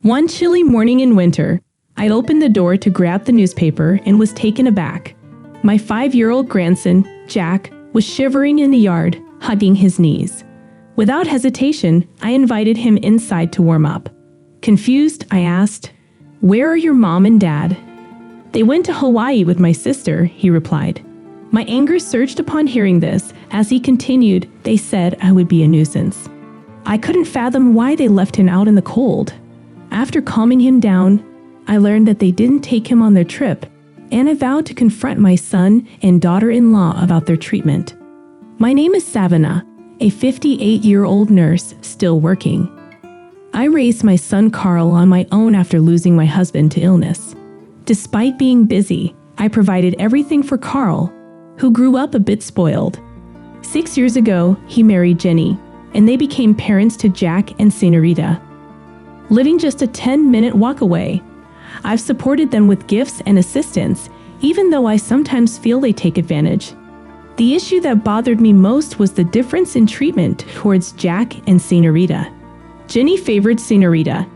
One chilly morning in winter, I opened the door to grab the newspaper and was taken aback. My 5-year-old grandson, Jack, was shivering in the yard, hugging his knees. Without hesitation, I invited him inside to warm up. Confused, I asked, "Where are your mom and dad?" "They went to Hawaii with my sister," he replied. My anger surged upon hearing this. As he continued, "They said I would be a nuisance." I couldn't fathom why they left him out in the cold. After calming him down, I learned that they didn't take him on their trip, and I vowed to confront my son and daughter-in-law about their treatment. My name is Savannah, a 58-year-old nurse still working. I raised my son Carl on my own after losing my husband to illness. Despite being busy, I provided everything for Carl, who grew up a bit spoiled. 6 years ago, he married Jenny, and they became parents to Jack and Senorita. Living just a 10-minute walk away, I've supported them with gifts and assistance, even though I sometimes feel they take advantage. The issue that bothered me most was the difference in treatment towards Jack and Senorita. Jenny favored Senorita,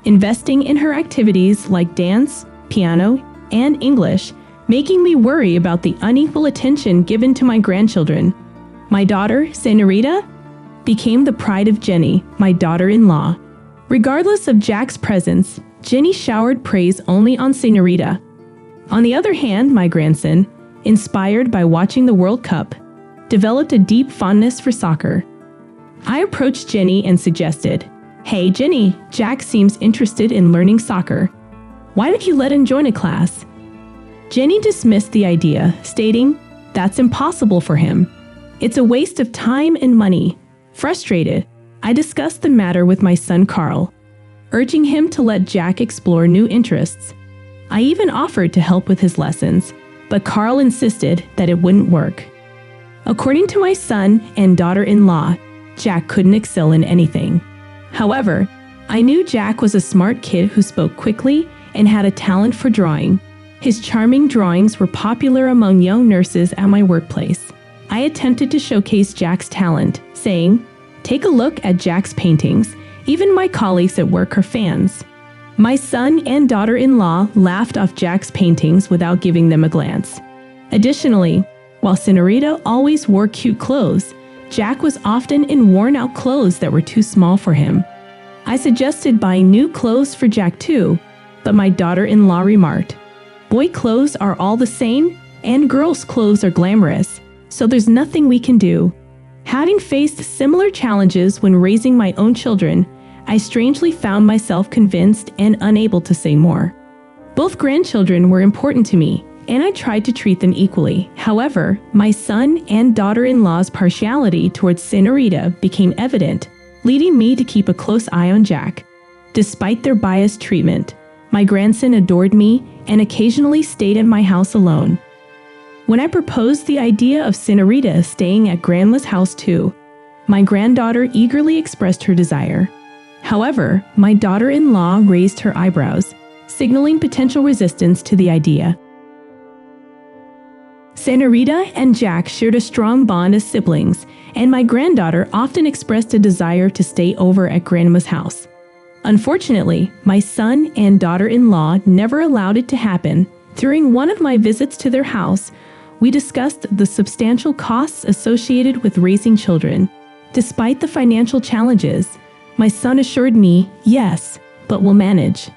investing in her activities like dance, piano, and English, making me worry about the unequal attention given to my grandchildren. My daughter, Senorita, became the pride of Jenny, my daughter-in-law. Regardless of Jack's presence, Jenny showered praise only on Senorita. On the other hand, my grandson, inspired by watching the World Cup, developed a deep fondness for soccer. I approached Jenny and suggested, "Hey Jenny, Jack seems interested in learning soccer. Why don't you let him join a class?" Jenny dismissed the idea, stating, "That's impossible for him. It's a waste of time and money." Frustrated, I discussed the matter with my son Carl, urging him to let Jack explore new interests. I even offered to help with his lessons, but Carl insisted that it wouldn't work. According to my son and daughter-in-law, Jack couldn't excel in anything. However, I knew Jack was a smart kid who spoke quickly and had a talent for drawing. His charming drawings were popular among young nurses at my workplace. I attempted to showcase Jack's talent, saying, "Take a look at Jack's paintings. Even my colleagues at work are fans." My son and daughter-in-law laughed off Jack's paintings without giving them a glance. Additionally, while Senorita always wore cute clothes, Jack was often in worn-out clothes that were too small for him. I suggested buying new clothes for Jack too, but my daughter-in-law remarked, "Boy clothes are all the same, and girls' clothes are glamorous, so there's nothing we can do." Having faced similar challenges when raising my own children, I strangely found myself convinced and unable to say more. Both grandchildren were important to me, and I tried to treat them equally. However, my son and daughter-in-law's partiality towards Senorita became evident, leading me to keep a close eye on Jack. Despite their biased treatment, my grandson adored me and occasionally stayed at my house alone. When I proposed the idea of Senorita staying at Grandma's house too, my granddaughter eagerly expressed her desire. However, my daughter-in-law raised her eyebrows, signaling potential resistance to the idea. Senorita and Jack shared a strong bond as siblings, and my granddaughter often expressed a desire to stay over at Grandma's house. Unfortunately, my son and daughter-in-law never allowed it to happen. During one of my visits to their house, we discussed the substantial costs associated with raising children. Despite the financial challenges, my son assured me, "Yes, but we'll manage."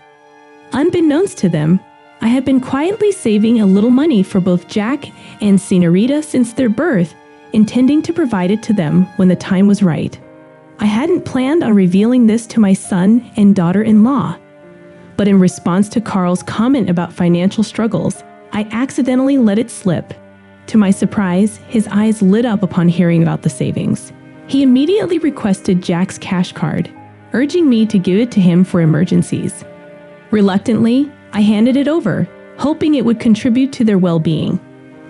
Unbeknownst to them, I had been quietly saving a little money for both Jack and Senorita since their birth, intending to provide it to them when the time was right. I hadn't planned on revealing this to my son and daughter-in-law, but in response to Carl's comment about financial struggles, I accidentally let it slip. To my surprise, his eyes lit up upon hearing about the savings. He immediately requested Jack's cash card, urging me to give it to him for emergencies. Reluctantly, I handed it over, hoping it would contribute to their well-being.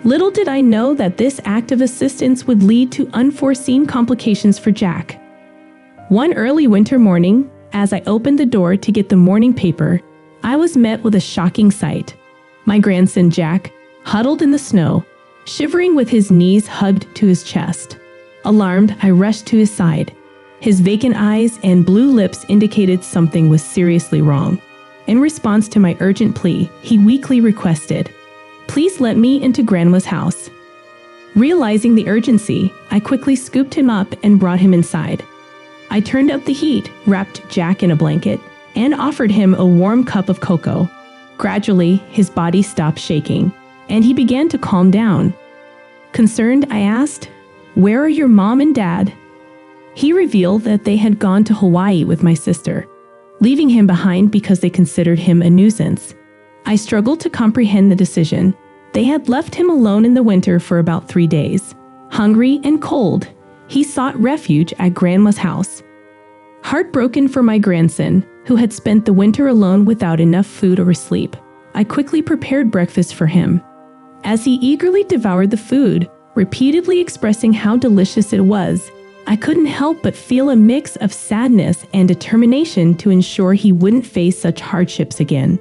Little did I know that this act of assistance would lead to unforeseen complications for Jack. One early winter morning, as I opened the door to get the morning paper, I was met with a shocking sight. My grandson Jack, huddled in the snow, shivering with his knees hugged to his chest. Alarmed, I rushed to his side, His vacant eyes and blue lips indicated something was seriously wrong. In response to my urgent plea, he weakly requested, "Please let me into Grandma's house." Realizing the urgency, I quickly scooped him up and brought him inside. I turned up the heat, wrapped Jack in a blanket, and offered him a warm cup of cocoa. Gradually, his body stopped shaking, and he began to calm down. Concerned, I asked, "Where are your mom and dad?" He revealed that they had gone to Hawaii with my sister, leaving him behind because they considered him a nuisance. I struggled to comprehend the decision. They had left him alone in the winter for about 3 days. Hungry and cold, he sought refuge at Grandma's house. Heartbroken for my grandson, who had spent the winter alone without enough food or sleep, I quickly prepared breakfast for him. As he eagerly devoured the food, repeatedly expressing how delicious it was, I couldn't help but feel a mix of sadness and determination to ensure he wouldn't face such hardships again.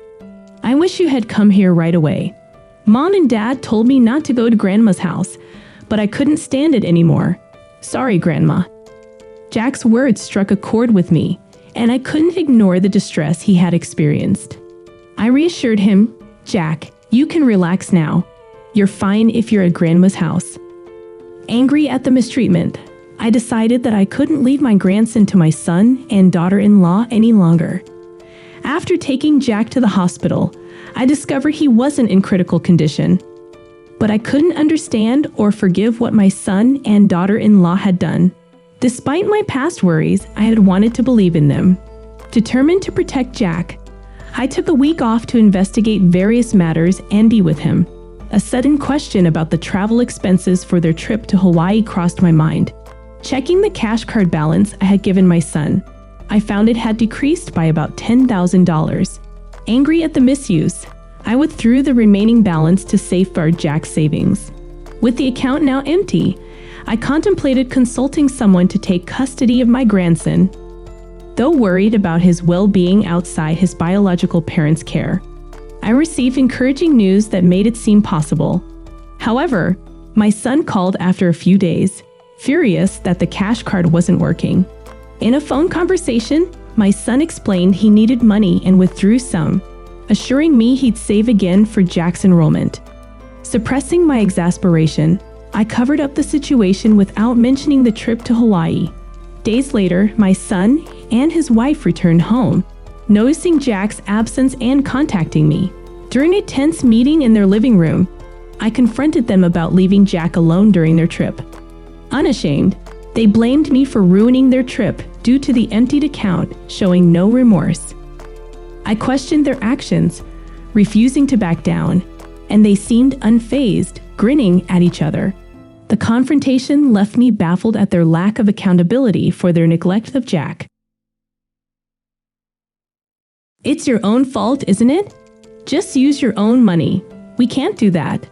"I wish you had come here right away. Mom and Dad told me not to go to Grandma's house, but I couldn't stand it anymore. Sorry, Grandma." Jack's words struck a chord with me, and I couldn't ignore the distress he had experienced. I reassured him, "Jack, you can relax now. You're fine if you're at Grandma's house." Angry at the mistreatment, I decided that I couldn't leave my grandson to my son and daughter-in-law any longer. After taking Jack to the hospital, I discovered he wasn't in critical condition. But I couldn't understand or forgive what my son and daughter-in-law had done. Despite my past worries, I had wanted to believe in them. Determined to protect Jack, I took a week off to investigate various matters and be with him. A sudden question about the travel expenses for their trip to Hawaii crossed my mind. Checking the cash card balance I had given my son, I found it had decreased by about $10,000. Angry at the misuse, I withdrew the remaining balance to safeguard Jack's savings. With the account now empty, I contemplated consulting someone to take custody of my grandson. Though worried about his well-being outside his biological parents' care, I received encouraging news that made it seem possible. However, my son called after a few days, furious that the cash card wasn't working. In a phone conversation, my son explained he needed money and withdrew some, assuring me he'd save again for Jack's enrollment. Suppressing my exasperation, I covered up the situation without mentioning the trip to Hawaii. Days later, my son and his wife returned home, noticing Jack's absence and contacting me. During a tense meeting in their living room, I confronted them about leaving Jack alone during their trip. Unashamed, they blamed me for ruining their trip due to the emptied account, showing no remorse. I questioned their actions, refusing to back down, and they seemed unfazed, grinning at each other. The confrontation left me baffled at their lack of accountability for their neglect of Jack. "It's your own fault, isn't it? Just use your own money. We can't do that.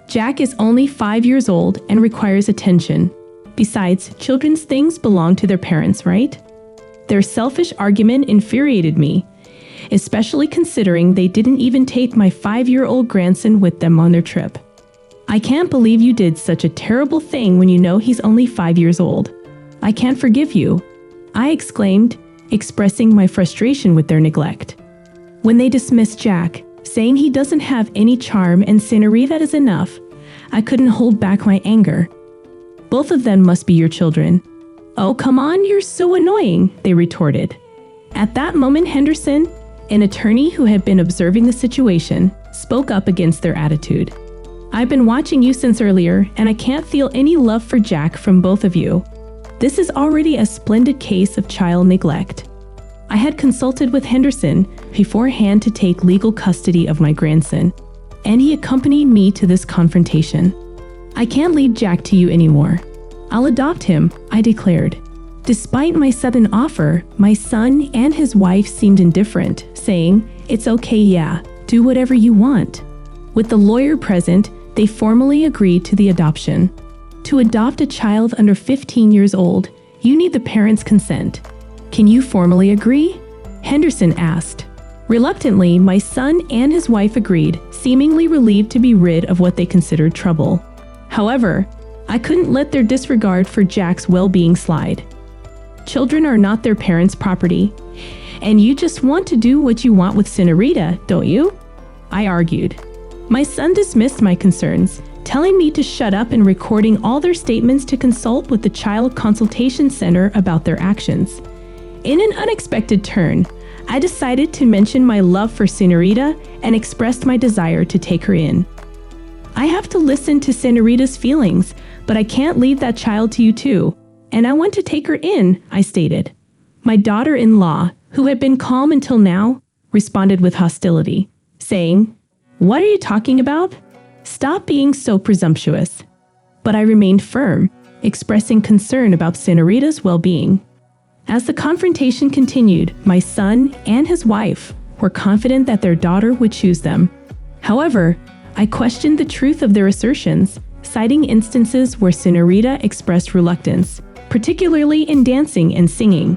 Jack is only 5 years old and requires attention. Besides, children's things belong to their parents, right?" Their selfish argument infuriated me, especially considering they didn't even take my 5-year-old grandson with them on their trip. "I can't believe you did such a terrible thing when you know he's only 5 years old. I can't forgive you," I exclaimed, expressing my frustration with their neglect. When they dismissed Jack, saying he doesn't have any charm and scenery that is enough, I couldn't hold back my anger. "Both of them must be your children." "Oh, come on, you're so annoying," they retorted. At that moment, Henderson, an attorney who had been observing the situation, spoke up against their attitude. "I've been watching you since earlier, and I can't feel any love for Jack from both of you. This is already a splendid case of child neglect." I had consulted with Henderson beforehand to take legal custody of my grandson, and he accompanied me to this confrontation. "I can't leave Jack to you anymore. I'll adopt him," I declared. Despite my sudden offer, my son and his wife seemed indifferent, saying, "It's okay, yeah, do whatever you want." With the lawyer present, they formally agreed to the adoption. To adopt a child under 15 years old, you need the parents' consent. "Can you formally agree?" Henderson asked. Reluctantly, my son and his wife agreed, seemingly relieved to be rid of what they considered trouble. However, I couldn't let their disregard for Jack's well-being slide. Children are not their parents' property. And you just want to do what you want with Senorita, don't you? I argued. My son dismissed my concerns, telling me to shut up and recording all their statements to consult with the Child Consultation Center about their actions. In an unexpected turn, I decided to mention my love for Senorita and expressed my desire to take her in. I have to listen to Senorita's feelings, but I can't leave that child to you too, and I want to take her in, I stated. My daughter-in-law, who had been calm until now, responded with hostility, saying, "What are you talking about? Stop being so presumptuous." But I remained firm, expressing concern about Senorita's well-being. As the confrontation continued, my son and his wife were confident that their daughter would choose them. However, I questioned the truth of their assertions, citing instances where Senorita expressed reluctance, particularly in dancing and singing.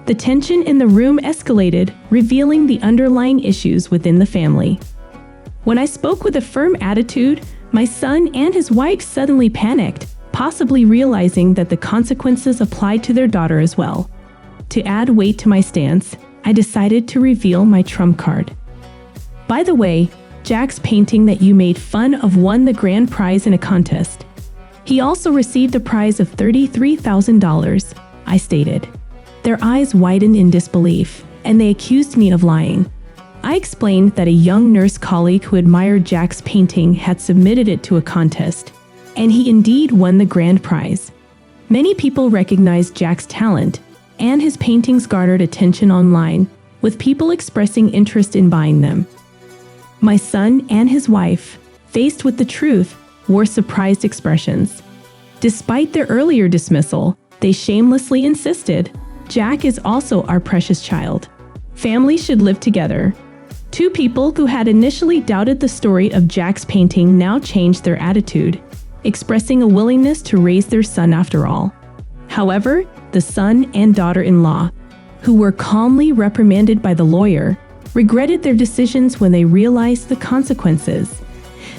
The tension in the room escalated, revealing the underlying issues within the family. When I spoke with a firm attitude, my son and his wife suddenly panicked, possibly realizing that the consequences applied to their daughter as well. To add weight to my stance, I decided to reveal my trump card. By the way, Jack's painting that you made fun of won the grand prize in a contest. He also received a prize of $33,000, I stated. Their eyes widened in disbelief, and they accused me of lying. I explained that a young nurse colleague who admired Jack's painting had submitted it to a contest, and he indeed won the grand prize. Many people recognized Jack's talent, and his paintings garnered attention online, with people expressing interest in buying them. My son and his wife, faced with the truth, wore surprised expressions. Despite their earlier dismissal, they shamelessly insisted, "Jack is also our precious child. Families should live together." Two people who had initially doubted the story of Jack's painting now changed their attitude, expressing a willingness to raise their son after all. However, the son and daughter-in-law, who were calmly reprimanded by the lawyer, regretted their decisions when they realized the consequences.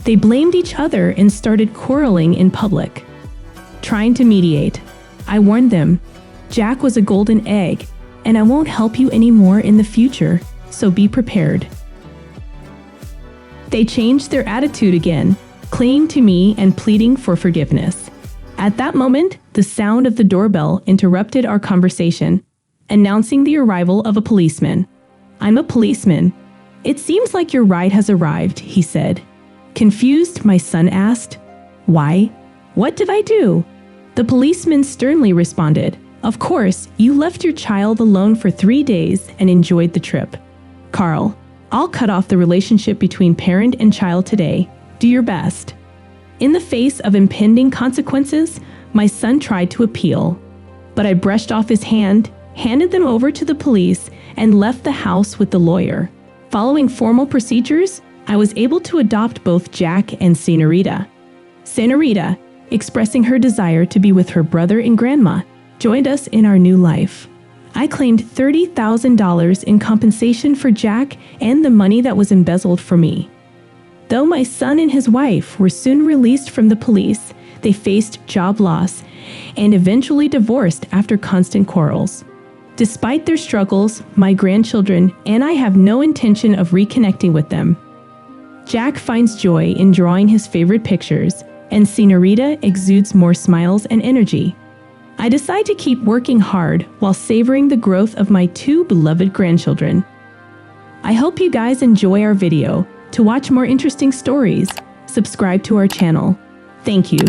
They blamed each other and started quarreling in public. Trying to mediate, I warned them, "Jack was a golden egg, and I won't help you anymore in the future, so be prepared." They changed their attitude again, clinging to me and pleading for forgiveness. At that moment, the sound of the doorbell interrupted our conversation, announcing the arrival of a policeman. "I'm a policeman. It seems like your ride has arrived," he said. Confused, my son asked, "Why? What did I do?" The policeman sternly responded, "Of course, you left your child alone for 3 days and enjoyed the trip. Carl, I'll cut off the relationship between parent and child today. Do your best." In the face of impending consequences, my son tried to appeal, but I brushed off his hand, handed them over to the police, and left the house with the lawyer. Following formal procedures, I was able to adopt both Jack and Senorita. Senorita, expressing her desire to be with her brother and grandma, joined us in our new life. I claimed $30,000 in compensation for Jack and the money that was embezzled for me. Though my son and his wife were soon released from the police, they faced job loss and eventually divorced after constant quarrels. Despite their struggles, my grandchildren and I have no intention of reconnecting with them. Jack finds joy in drawing his favorite pictures, and Senorita exudes more smiles and energy. I decide to keep working hard while savoring the growth of my two beloved grandchildren. I hope you guys enjoy our video. To watch more interesting stories, subscribe to our channel. Thank you.